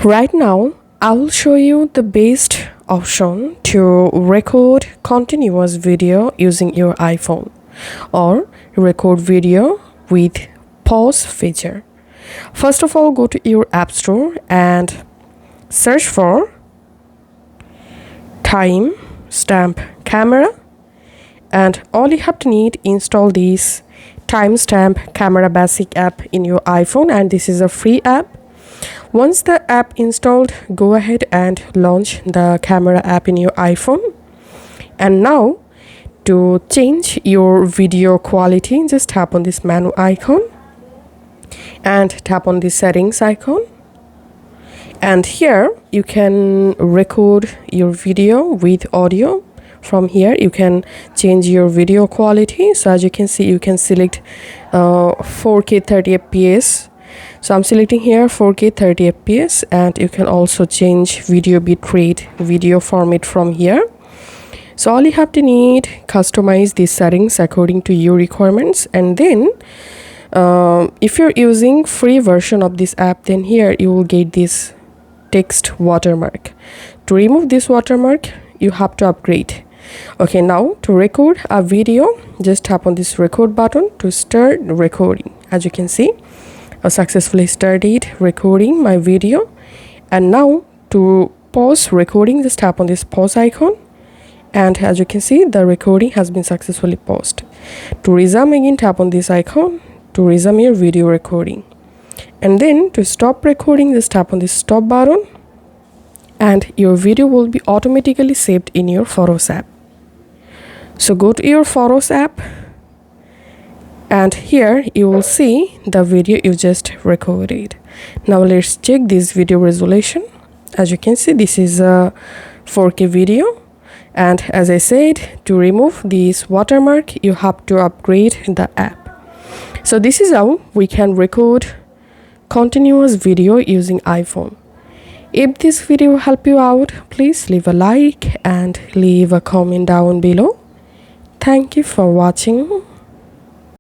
Right now, I will show you the best option to record continuous video using your iPhone or record video with pause feature. First of all, go to your App Store and search for time stamp camera, and all you have to need install this timestamp camera basic app in your iPhone, and this is a free app. Once the app installed, go ahead and launch the camera app in your iPhone. And now to change your video quality, just tap on this menu icon and tap on the settings icon, and here you can record your video with audio. From here you can change your video quality. So as you can see, you can select 4K 30 fps. So I'm selecting here 4K 30 fps, and you can also change video bitrate, video format from here. So all you have to need, customize these settings according to your requirements. And then if you're using free version of this app, then here you will get this text watermark. To remove this watermark, you have to upgrade. Okay, now to record a video, just tap on this record button to start recording. As you can see, I successfully started recording my video. And now to pause recording, just tap on this pause icon, and as you can see, the recording has been successfully paused. To resume again, tap on this icon to resume your video recording. And then to stop recording, just tap on this stop button, and your video will be automatically saved in your Photos app. So go to your Photos app, and here you will see the video you just recorded. Now let's check this video resolution. As you can see, this is a 4K video, and as I said, to remove this watermark, you have to upgrade the app. So this is how we can record continuous video using iPhone. If this video helped you out, please leave a like and leave a comment down below. Thank you for watching.